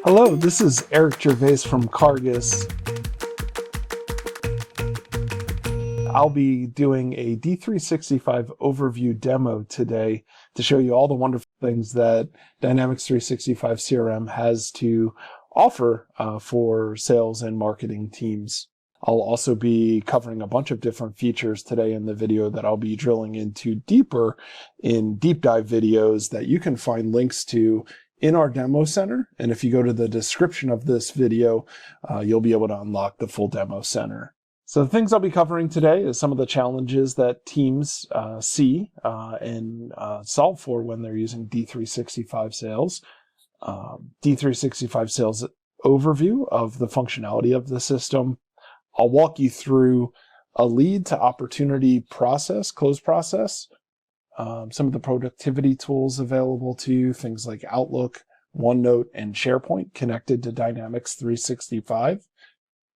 Hello, this is Eric Gervais from Cargus. I'll be doing a D365 overview demo today to show you all the wonderful things that Dynamics 365 CRM has to offer for sales and marketing teams. I'll also be covering a bunch of different features today in the video that I'll be drilling into deeper in deep dive videos that you can find links to in our demo center. And if you go to the description of this video, you'll be able to unlock the full demo center. So the things I'll be covering today is some of the challenges that teams see and solve for when they're using D365 Sales. D365 Sales overview of the functionality of the system. I'll walk you through a lead to opportunity process, close process, some of the productivity tools available to you, things like Outlook, OneNote, and SharePoint connected to Dynamics 365.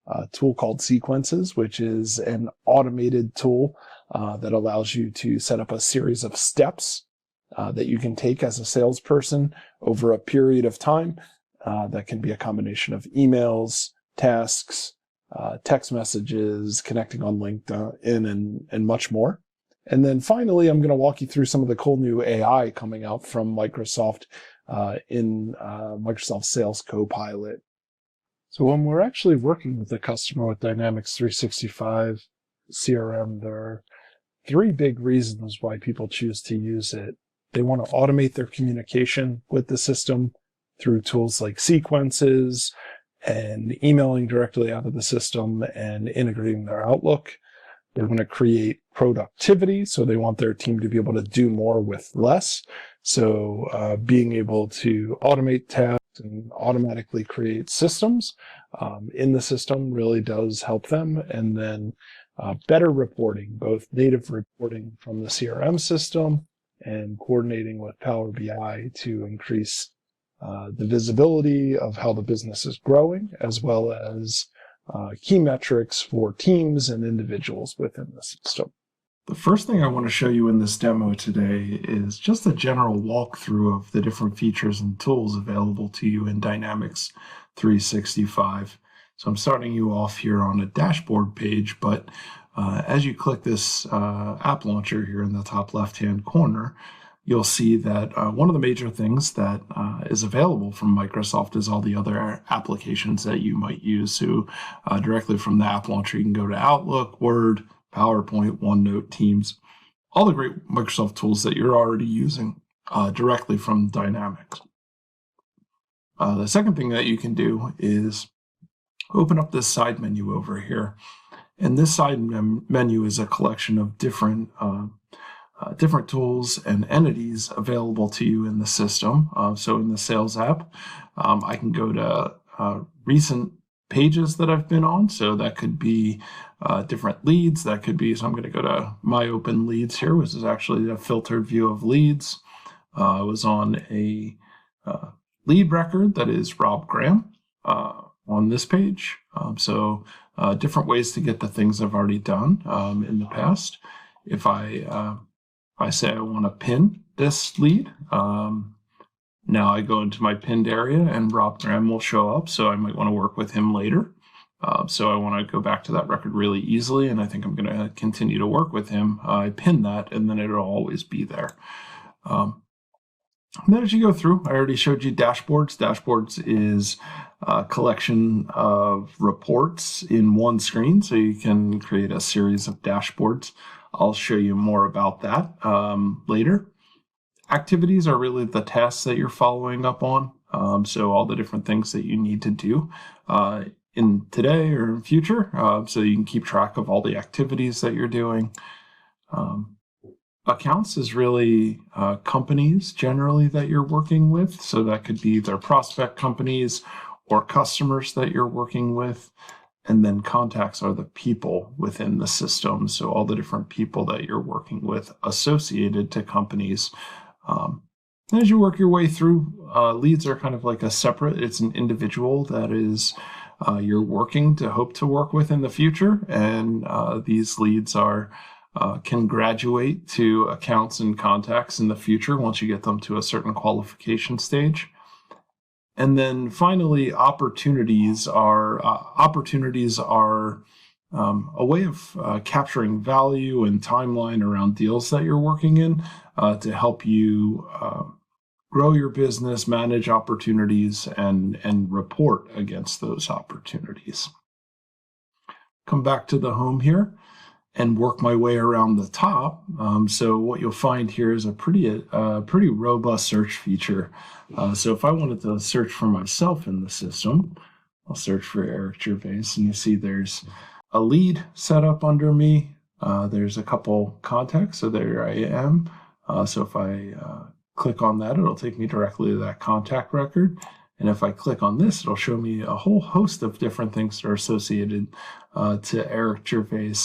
A tool called Sequences, which is an automated tool that allows you to set up a series of steps that you can take as a salesperson over a period of time. That can be a combination of emails, tasks, text messages, connecting on LinkedIn, and much more. And then finally, I'm going to walk you through some of the cool new AI coming out from Microsoft in Microsoft Sales Copilot. So when we're actually working with a customer with Dynamics 365 CRM, there are three big reasons why people choose to use it. They want to automate their communication with the system through tools like Sequences and emailing directly out of the system and integrating their Outlook. They want to create productivity, so they want their team to be able to do more with less. So being able to automate tasks and automatically create systems in the system really does help them. And then better reporting, both native reporting from the CRM system and coordinating with Power BI to increase the visibility of how the business is growing, as well as key metrics for teams and individuals within the system. The first thing I want to show you in this demo today is just a general walkthrough of the different features and tools available to you in Dynamics 365. So I'm starting you off here on a dashboard page, but as you click this app launcher here in the top left-hand corner, you'll see that one of the major things that is available from Microsoft is all the other applications that you might use. So directly from the app launcher, you can go to Outlook, Word, PowerPoint, OneNote, Teams, all the great Microsoft tools that you're already using directly from Dynamics. The second thing that you can do is open up this side menu over here. And this side menu is a collection of different tools and entities available to you in the system. So in the Sales app, I can go to recent pages that I've been on. So that could be different leads. That could be, so I'm going to go to My Open Leads here, which is actually a filtered view of leads. I was on a lead record that is Rob Graham on this page. So different ways to get the things I've already done in the past. If I say I want to pin this lead, now I go into my pinned area and Rob Graham will show up, so I might want to work with him later. So I want to go back to that record really easily, and I think I'm going to continue to work with him. I pin that, and then it'll always be there. Then as you go through, I already showed you dashboards. Dashboards is a collection of reports in one screen, so you can create a series of dashboards. I'll show you more about that later. Activities are really the tasks that you're following up on. So all the different things that you need to do in today or in future, so you can keep track of all the activities that you're doing. Accounts is really companies generally that you're working with. So that could be their prospect companies or customers that you're working with. And then contacts are the people within the system. So all the different people that you're working with associated to companies. As you work your way through, leads are kind of like it's an individual that is you're working to hope to work with in the future. And these leads can graduate to accounts and contacts in the future once you get them to a certain qualification stage. And then finally, opportunities are a way of capturing value and timeline around deals that you're working in to help you grow your business, manage opportunities, and report against those opportunities. Come back to the home here and work my way around the top. So what you'll find here is a pretty robust search feature. So if I wanted to search for myself in the system, I'll search for Eric Gervais, and you see there's a lead set up under me. There's a couple contacts, so there I am. So if I click on that, it'll take me directly to that contact record. And if I click on this, it'll show me a whole host of different things that are associated to Eric Gervais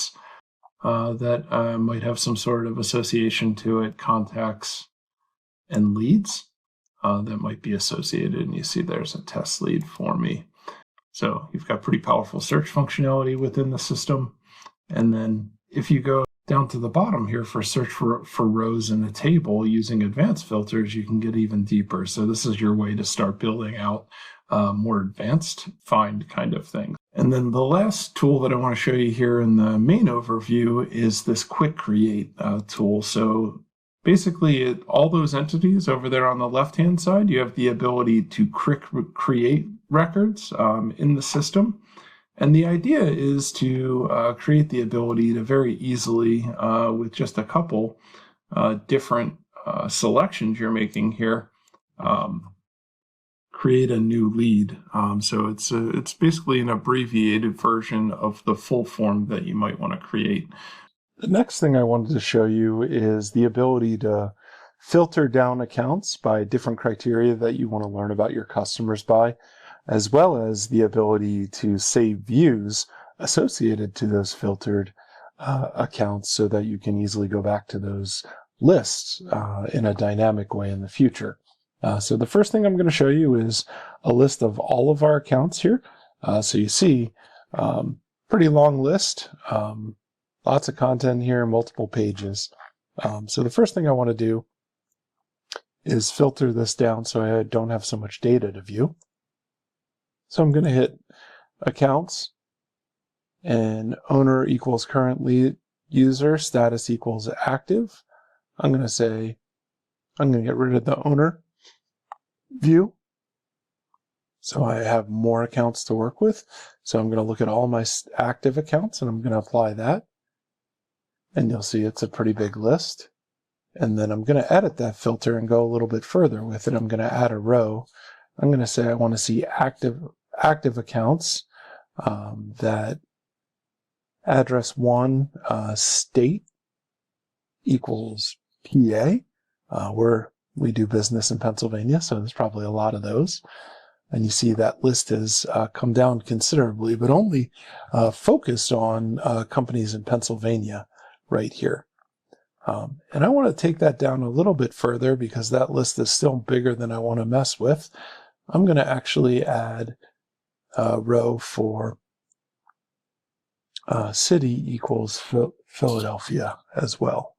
that might have some sort of association to it, contacts and leads that might be associated. And you see there's a test lead for me. So you've got pretty powerful search functionality within the system. And then if you go down to the bottom here for search for rows in a table using advanced filters, you can get even deeper. So this is your way to start building out more advanced find kind of thing. And then the last tool that I want to show you here in the main overview is this quick create tool. So basically all those entities over there on the left-hand side, you have the ability to create records in the system. And the idea is to create the ability to very easily, with just a couple different selections you're making here, create a new lead. So it's basically an abbreviated version of the full form that you might want to create. The next thing I wanted to show you is the ability to filter down accounts by different criteria that you want to learn about your customers by, as well as the ability to save views associated to those filtered accounts so that you can easily go back to those lists in a dynamic way in the future. So the first thing I'm going to show you is a list of all of our accounts here. So you see, pretty long list, lots of content here, multiple pages. So the first thing I want to do is filter this down so I don't have so much data to view. So I'm going to hit accounts and owner equals current user, status equals active. I'm going to say, I'm going to get rid of the owner view. So I have more accounts to work with. So I'm going to look at all my active accounts and I'm going to apply that. And you'll see it's a pretty big list. And then I'm going to edit that filter and go a little bit further with it. I'm going to add a row. I'm going to say I want to see active accounts that address 1 state equals PA, where we do business in Pennsylvania, so there's probably a lot of those. And you see that list has come down considerably, but only focused on companies in Pennsylvania right here. And I want to take that down a little bit further because that list is still bigger than I want to mess with. I'm going to actually add a row for city equals Philadelphia as well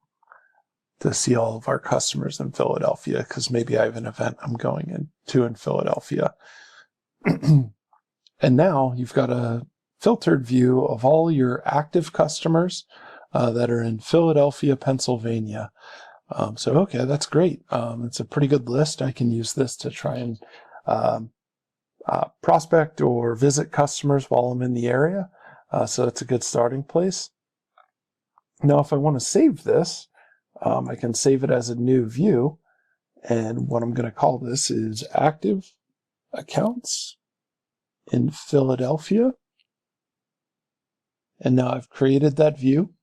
to see all of our customers in Philadelphia, because maybe I have an event I'm going into in Philadelphia. And now you've got a filtered view of all your active customers that are in Philadelphia, Pennsylvania. So, okay, that's great. It's a pretty good list. I can use this to try and prospect or visit customers while I'm in the area. So it's a good starting place. Now, if I want to save this, I can save it as a new view. And what I'm going to call this is active accounts in Philadelphia. And now I've created that view.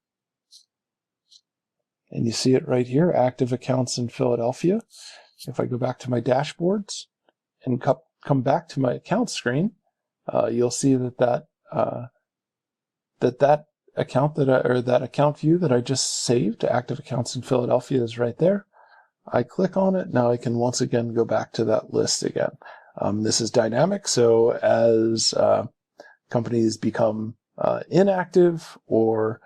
And you see it right here, active accounts in Philadelphia. If I go back to my dashboards and come back to my account screen, you'll see that account that account view that I just saved, active accounts in Philadelphia, is right there. I click on it. Now I can once again go back to that list again. This is dynamic, so as companies become inactive, or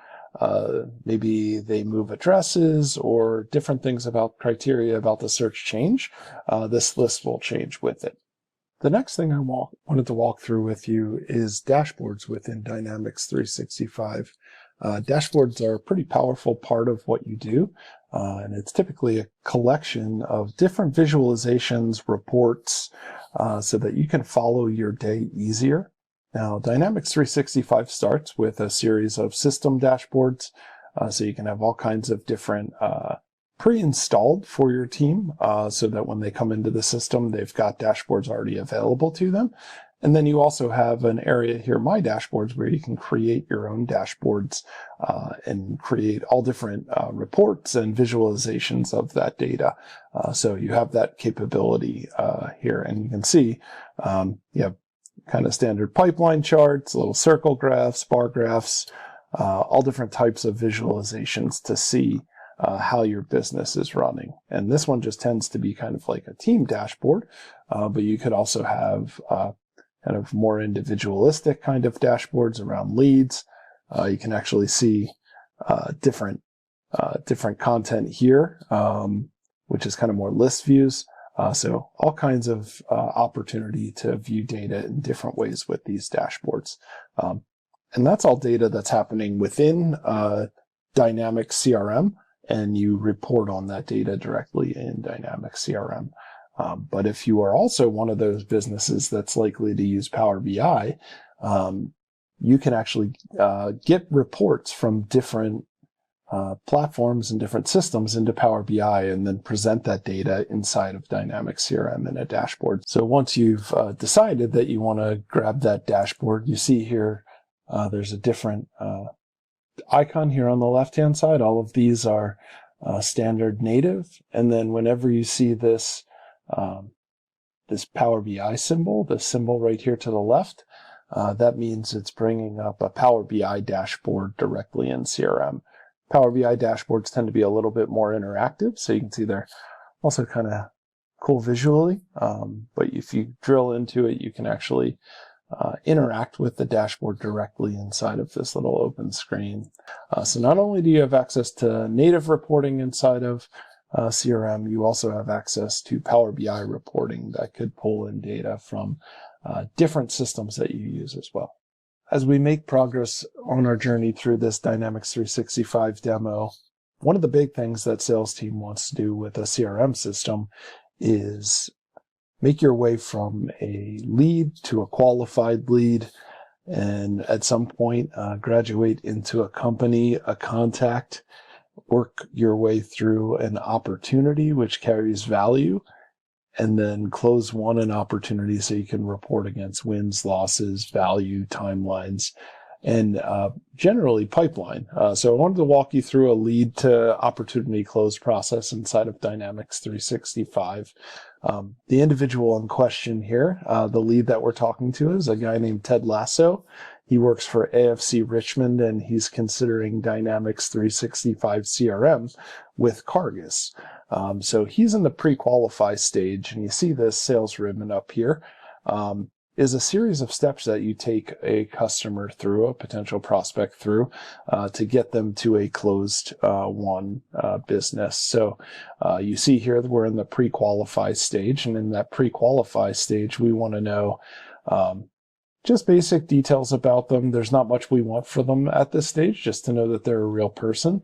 maybe they move addresses, or different things about criteria about the search change, this list will change with it. The next thing I wanted to walk through with you is dashboards within Dynamics 365. Dashboards are a pretty powerful part of what you do, and it's typically a collection of different visualizations, reports, so that you can follow your day easier. Now, Dynamics 365 starts with a series of system dashboards, so you can have all kinds of different pre-installed for your team, so that when they come into the system, they've got dashboards already available to them. And then you also have an area here, My Dashboards, where you can create your own dashboards and create all different reports and visualizations of that data. So you have that capability here, and you can see you have kind of standard pipeline charts, little circle graphs, bar graphs, all different types of visualizations to see how your business is running. And this one just tends to be kind of like a team dashboard, but you could also have kind of more individualistic kind of dashboards around leads. You can actually see different content here, which is kind of more list views. So all kinds of opportunity to view data in different ways with these dashboards. And that's all data that's happening within Dynamics CRM, and you report on that data directly in Dynamics CRM. But if you are also one of those businesses that's likely to use Power BI, you can actually get reports from different platforms and different systems into Power BI and then present that data inside of Dynamics CRM in a dashboard. So once you've decided that you want to grab that dashboard, you see here there's a different icon here on the left-hand side. All of these are standard native. And then whenever you see this this Power BI symbol, the symbol right here to the left, that means it's bringing up a Power BI dashboard directly in CRM. Power BI dashboards tend to be a little bit more interactive, so you can see they're also kind of cool visually. But if you drill into it, you can actually interact with the dashboard directly inside of this little open screen. So not only do you have access to native reporting inside of CRM, you also have access to Power BI reporting that could pull in data from different systems that you use as well. As we make progress on our journey through this Dynamics 365 demo, one of the big things that sales team wants to do with a CRM system is make your way from a lead to a qualified lead, and at some point graduate into a company, a contact, work your way through an opportunity which carries value, and then close won an opportunity so you can report against wins, losses, value, timelines, and generally pipeline. So I wanted to walk you through a lead to opportunity close process inside of Dynamics 365. The individual in question here, the lead that we're talking to, is a guy named Ted Lasso. He works for AFC Richmond, and he's considering Dynamics 365 CRM with Cargus. So he's in the pre-qualify stage, and you see this sales ribbon up here. Is a series of steps that you take a customer through, a potential prospect through, to get them to a closed won business. So you see here that we're in the pre-qualify stage, and in that pre-qualify stage, we want to know just basic details about them. There's not much we want for them at this stage, just to know that they're a real person.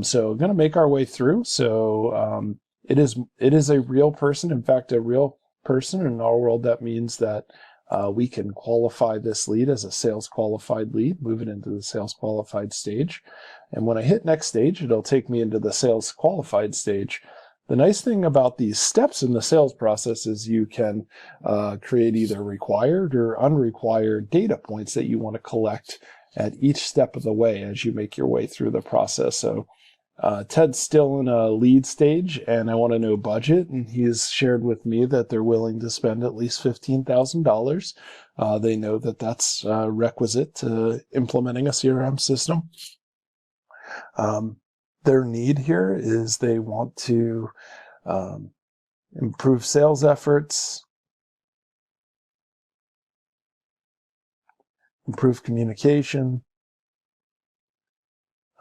So going to make our way through. So it is a real person. In fact, a real person in our world, that means that we can qualify this lead as a sales qualified lead, move it into the sales qualified stage. And when I hit next stage, it'll take me into the sales qualified stage. The nice thing about these steps in the sales process is you can create either required or unrequired data points that you want to collect at each step of the way as you make your way through the process. So Ted's still in a lead stage, and I want to know budget, and he's shared with me that they're willing to spend at least $15,000. They know that that's requisite to implementing a CRM system. Their need here is they want to improve sales efforts, improve communication,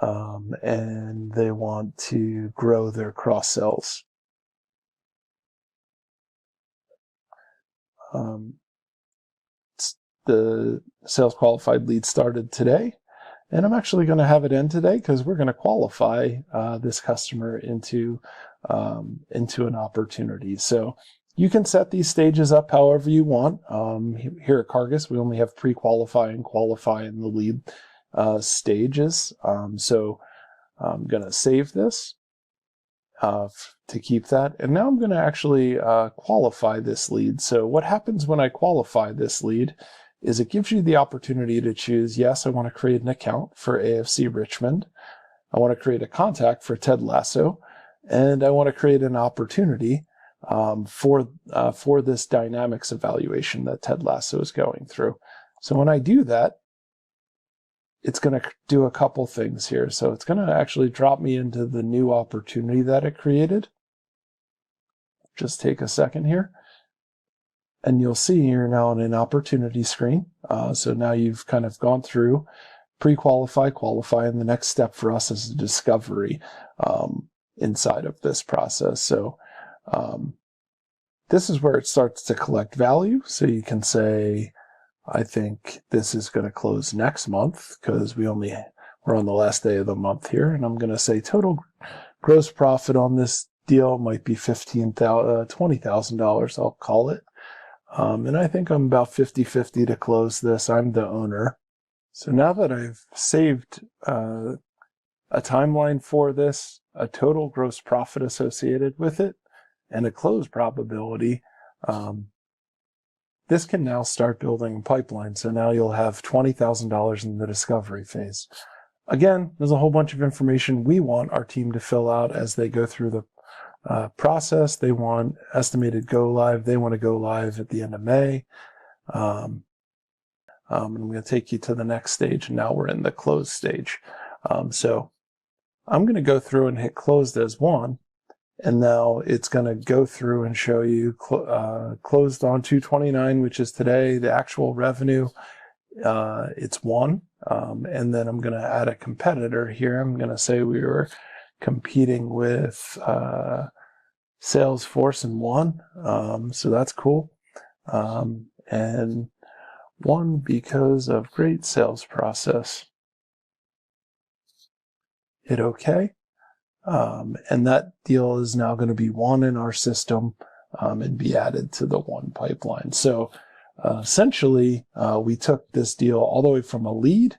and they want to grow their cross-sells. the sales qualified lead started today, and I'm actually going to have it end today because we're going to qualify this customer into an opportunity. So you can set these stages up however you want. Here at Cargus, we only have pre-qualify and qualify in the lead stages. So I'm going to save this to keep that. And now I'm going to actually qualify this lead. So what happens when I qualify this lead is it gives you the opportunity to choose, yes, I want to create an account for AFC Richmond. I want to create a contact for Ted Lasso. And I want to create an opportunity for this dynamics evaluation that Ted Lasso is going through. So when I do that, it's going to do a couple things here. So it's going to actually drop me into the new opportunity that it created. Just take a second here. And you'll see you're now on an opportunity screen. So now you've kind of gone through pre-qualify, qualify, and the next step for us is a discovery inside of this process. So this is where it starts to collect value. So you can say, I think this is going to close next month because we're on the last day of the month here. And I'm going to say total gross profit on this deal might be $20,000, I'll call it. And I think I'm about 50-50 to close this. I'm the owner. So now that I've saved a timeline for this, a total gross profit associated with it, and a close probability, this can now start building a pipeline. So now you'll have $20,000 in the discovery phase. Again, there's a whole bunch of information we want our team to fill out as they go through the process. They want estimated go live. They want to go live at the end of May. And I'm going to take you to the next stage. And now we're in the close stage. So I'm going to go through and hit closed as one. And now it's going to go through and show you closed on 2/29, which is today. The actual revenue, it's 1. And then I'm going to add a competitor here. I'm going to say we were competing with Salesforce and 1. So that's cool. And 1 because of great sales process. Hit OK. And that deal is now going to be 1 in our system and be added to the 1 pipeline. So essentially, we took this deal all the way from a lead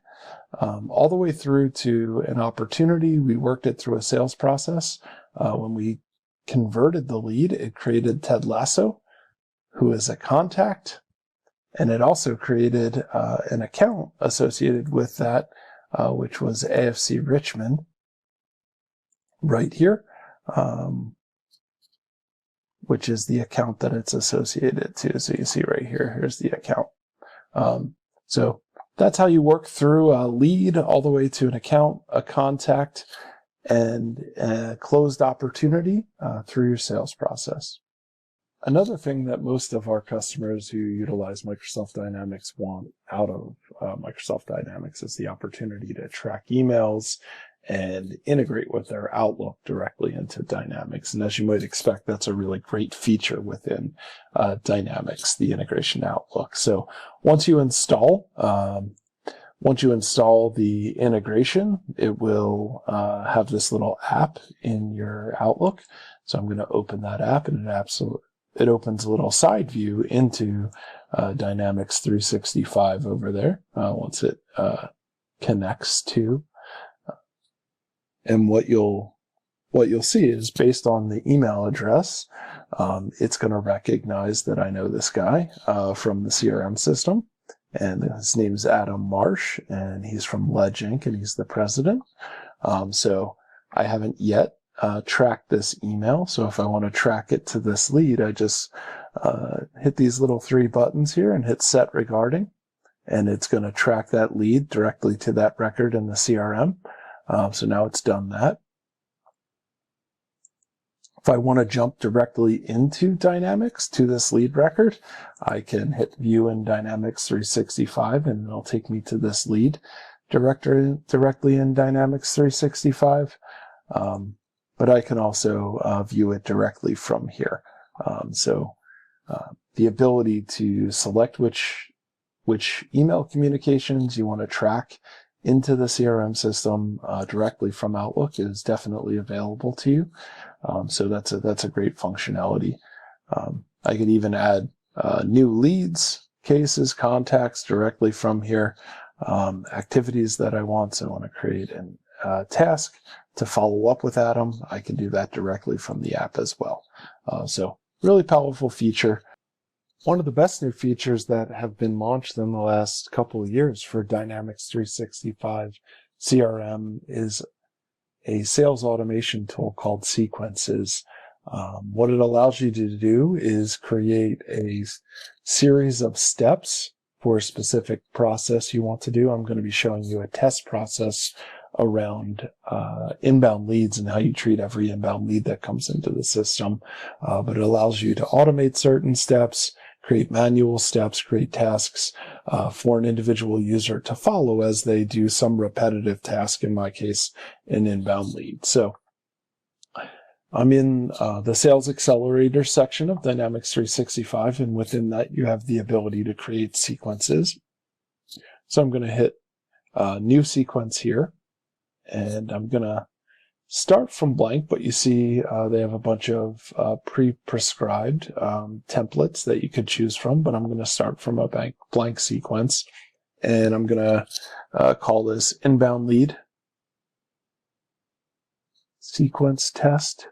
all the way through to an opportunity. We worked it through a sales process. When we converted the lead, it created Ted Lasso, who is a contact. And it also created an account associated with that, which was AFC Richmond. Right here, which is the account that it's associated to. So you see right here, here's the account. So that's how you work through a lead all the way to an account, a contact, and a closed opportunity through your sales process. Another thing that most of our customers who utilize Microsoft Dynamics want out of Microsoft Dynamics is the opportunity to track emails and integrate with their Outlook directly into Dynamics. And as you might expect, that's a really great feature within Dynamics, the integration Outlook. So once you install the integration, it will have this little app in your Outlook. So I'm going to open that app, and it opens a little side view into Dynamics 365 over there once it connects to. And what you'll see is based on the email address, it's going to recognize that I know this guy from the CRM system. And his name's Adam Marsh, and he's from Ledge Inc., and he's the president. So I haven't yet tracked this email. So if I want to track it to this lead, I just hit these little 3 buttons here and hit set regarding. And it's going to track that lead directly to that record in the CRM. So now it's done that. If I want to jump directly into Dynamics to this lead record, I can hit View in Dynamics 365, and it'll take me to this lead directly in Dynamics 365. But I can also view it directly from here. So the ability to select which email communications you want to track into the CRM system directly from Outlook is definitely available to you. So that's a great functionality. I could even add new leads, cases, contacts directly from here, activities that I want. So I want to create a task to follow up with Adam. I can do that directly from the app as well. So really powerful feature. One of the best new features that have been launched in the last couple of years for Dynamics 365 CRM is a sales automation tool called Sequences. What it allows you to do is create a series of steps for a specific process you want to do. I'm going to be showing you a test process around inbound leads and how you treat every inbound lead that comes into the system. But it allows you to automate certain steps, create manual steps, create tasks for an individual user to follow as they do some repetitive task, in my case, an inbound lead. So I'm in the Sales Accelerator section of Dynamics 365, and within that you have the ability to create sequences. So I'm going to hit New Sequence here, and I'm going to start from blank, but you see they have a bunch of pre-prescribed templates that you could choose from, but I'm going to start from a blank sequence, and I'm going to call this inbound lead sequence test.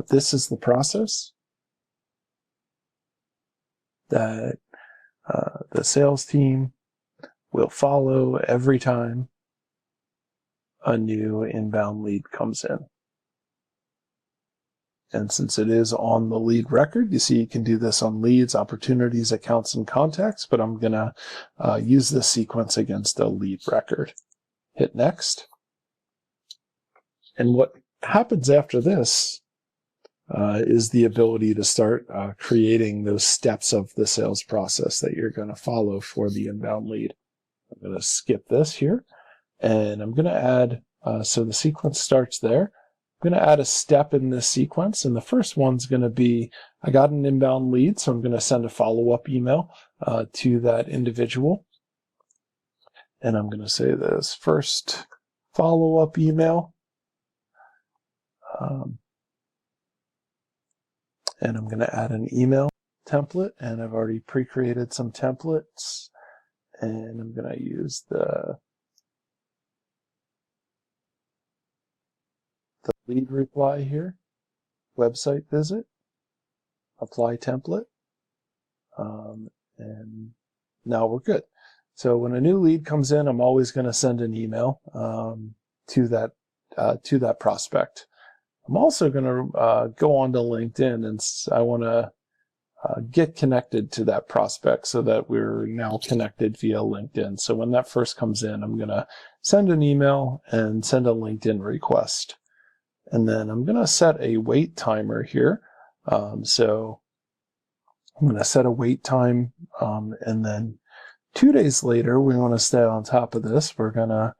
This is the process that the sales team will follow every time a new inbound lead comes in. And since it is on the lead record, you see you can do this on leads, opportunities, accounts, and contacts, but I'm going to use this sequence against a lead record. Hit next. And what happens after this is the ability to start creating those steps of the sales process that you're going to follow for the inbound lead. I'm going to skip this here, and I'm going to add, so the sequence starts there. I'm going to add a step in this sequence, and the first one's going to be, I got an inbound lead, so I'm going to send a follow-up email to that individual. And I'm going to say this first follow-up email. And I'm going to add an email template, and I've already pre-created some templates, and I'm going to use the lead reply here, website visit, apply template, and now we're good. So when a new lead comes in, I'm always going to send an email to that prospect. I'm also going to go on to LinkedIn, and I want to get connected to that prospect so that we're now connected via LinkedIn. So when that first comes in, I'm going to send an email and send a LinkedIn request. And then I'm going to set a wait timer here. So I'm going to set a wait time, and then 2 days later, we want to stay on top of this. We're going to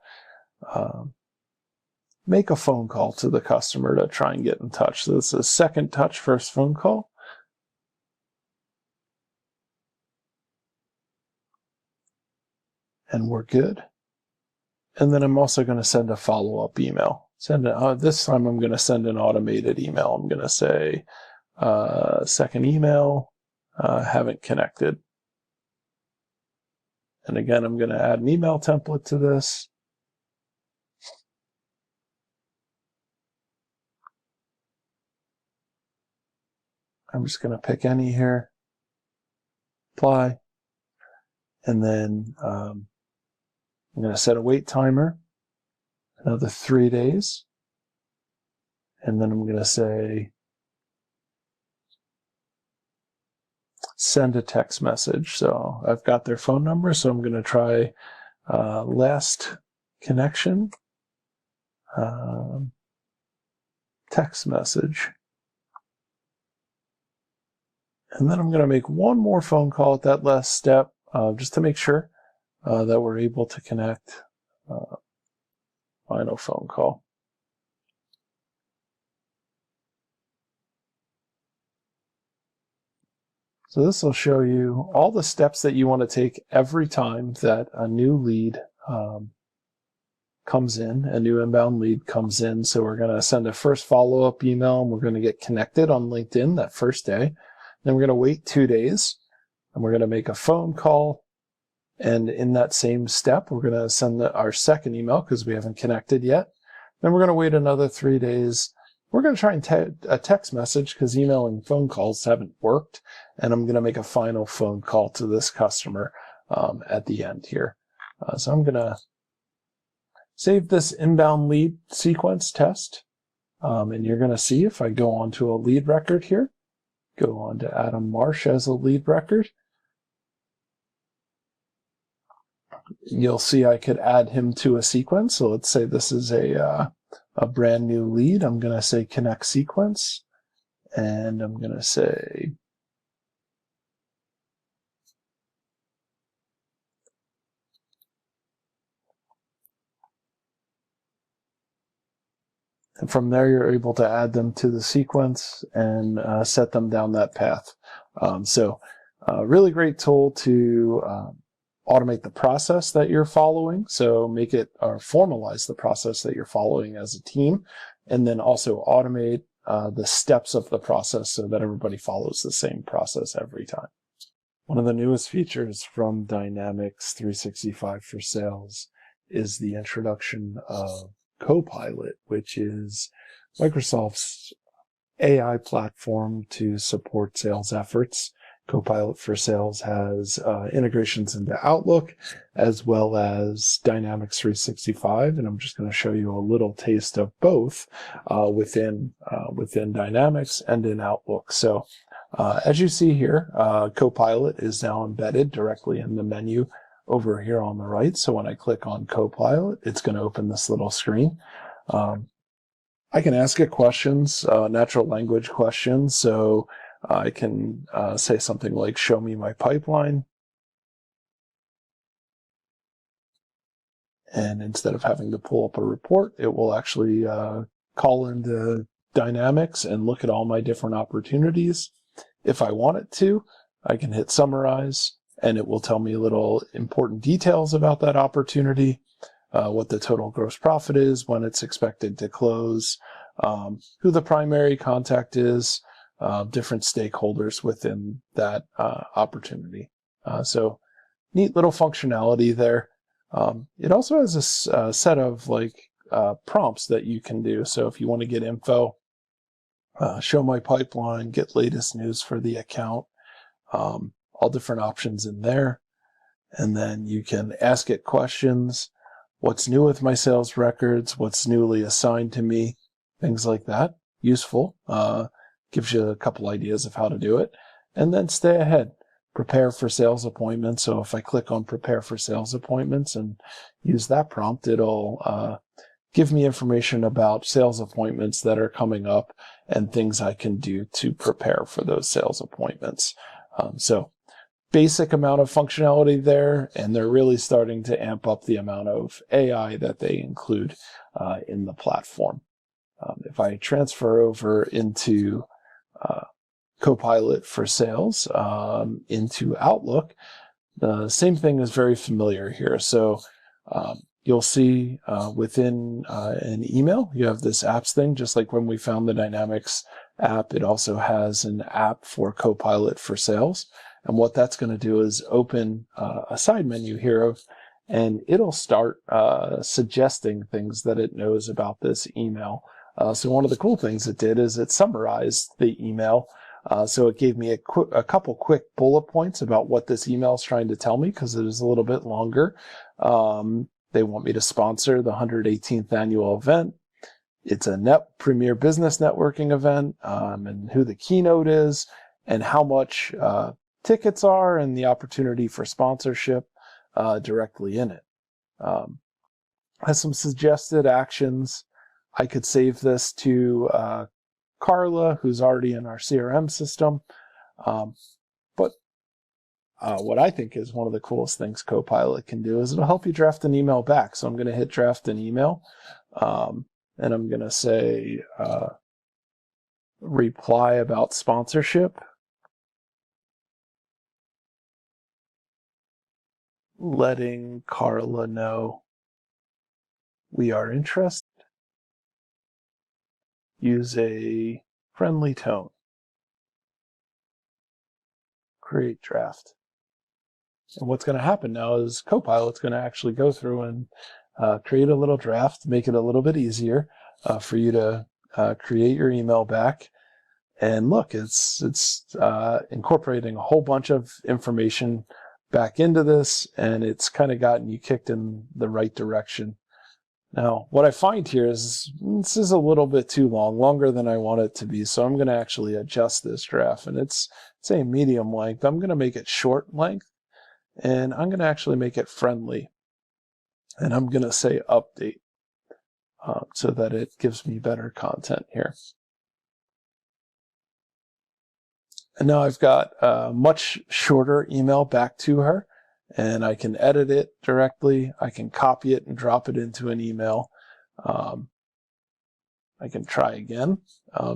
make a phone call to the customer to try and get in touch. So this is second touch, first phone call. And we're good. And then I'm also going to send a follow-up email. This time I'm going to send an automated email. I'm going to say, second email, haven't connected. And again, I'm going to add an email template to this. I'm just going to pick any here, apply, and then I'm going to set a wait timer, another 3 days, and then I'm going to say send a text message. So I've got their phone number, so I'm going to try last connection, text message. And then I'm going to make one more phone call at that last step, just to make sure that we're able to connect. Final phone call. So this will show you all the steps that you want to take every time that a new lead comes in, a new inbound lead comes in. So we're going to send a first follow-up email, and we're going to get connected on LinkedIn that first day. Then we're going to wait 2 days, and we're going to make a phone call. And in that same step, we're going to send our second email because we haven't connected yet. Then we're going to wait another 3 days. We're going to try and a text message because email and phone calls haven't worked. And I'm going to make a final phone call to this customer at the end here. So I'm going to save this inbound lead sequence test. And you're going to see if I go onto a lead record here, go on to Adam Marsh as a lead record, you'll see I could add him to a sequence. So let's say this is a brand new lead. I'm going to say connect sequence, and I'm going to say and from there you're able to add them to the sequence and set them down that path. So really great tool to automate the process that you're following. So make it or formalize the process that you're following as a team, and then also automate the steps of the process so that everybody follows the same process every time. One of the newest features from Dynamics 365 for Sales is the introduction of Copilot, which is Microsoft's AI platform to support sales efforts. Copilot for Sales has integrations into Outlook as well as Dynamics 365, and I'm just going to show you a little taste of both within Dynamics and in Outlook. So as you see here, Copilot is now embedded directly in the menu over here on the right. So when I click on Copilot, it's going to open this little screen. I can ask it questions, natural language questions. So I can say something like, show me my pipeline. And instead of having to pull up a report, it will actually call into Dynamics and look at all my different opportunities. If I want it to, I can hit summarize, and it will tell me little important details about that opportunity, what the total gross profit is, when it's expected to close, who the primary contact is, different stakeholders within that opportunity. So neat little functionality there. It also has a set of prompts that you can do. So if you want to get info, show my pipeline, get latest news for the account, all different options in there. And then you can ask it questions. What's new with my sales records? What's newly assigned to me? Things like that. Useful. Gives you a couple ideas of how to do it. And then stay ahead. Prepare for sales appointments. So if I click on prepare for sales appointments and use that prompt, it'll give me information about sales appointments that are coming up and things I can do to prepare for those sales appointments. So basic amount of functionality there, and they're really starting to amp up the amount of AI that they include in the platform. If I transfer over into Copilot for Sales into Outlook, the same thing is very familiar here. So you'll see within an email, you have this apps thing, just like when we found the Dynamics app, it also has an app for Copilot for Sales. And what that's going to do is open a side menu here, and it'll start suggesting things that it knows about this email. So one of the cool things it did is it summarized the email. So it gave me a couple quick bullet points about what this email is trying to tell me, because it is a little bit longer. They want me to sponsor the 118th annual event. It's a premier business networking event, and who the keynote is, and how much tickets are, and the opportunity for sponsorship directly in it. Has some suggested actions. I could save this to Carla, who's already in our CRM system. But what I think is one of the coolest things Copilot can do is it'll help you draft an email back. So I'm going to hit draft an email, and I'm going to say reply about sponsorship. letting Carla know we are interested. Use a friendly tone. Create draft. And what's going to happen now is Copilot's going to actually go through and create a little draft, make it a little bit easier for you to create your email back. And look, it's incorporating a whole bunch of information back into this, and it's kind of gotten you kicked in the right direction. Now, what I find here is this is a little bit too long, longer than I want it to be, so I'm going to actually adjust this draft. And it's a medium length. I'm going to make it short length, and I'm going to actually make it friendly. And I'm going to say update so that it gives me better content here. And now I've got a much shorter email back to her, and I can edit it directly. I can copy it and drop it into an email. I can try again.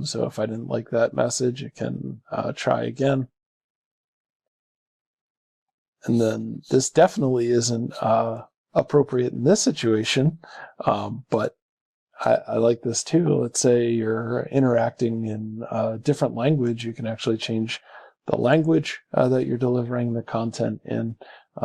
So if I didn't like that message, I can try again. And then this definitely isn't appropriate in this situation, but I like this too. Let's say you're interacting in a different language. You can actually change the language that you're delivering the content in.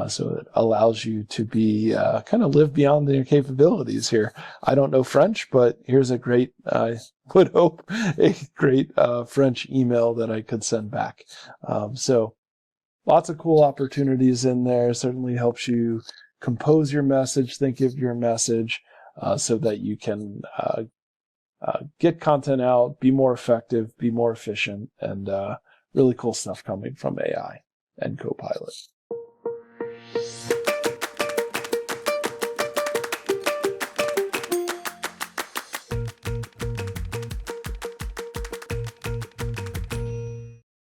So it allows you to be kind of live beyond your capabilities here. I don't know French, but here's a great, I would hope, a great French email that I could send back. So lots of cool opportunities in there. Certainly helps you compose your message, think of your message, so that you can get content out, be more effective, be more efficient, and really cool stuff coming from AI and Copilot.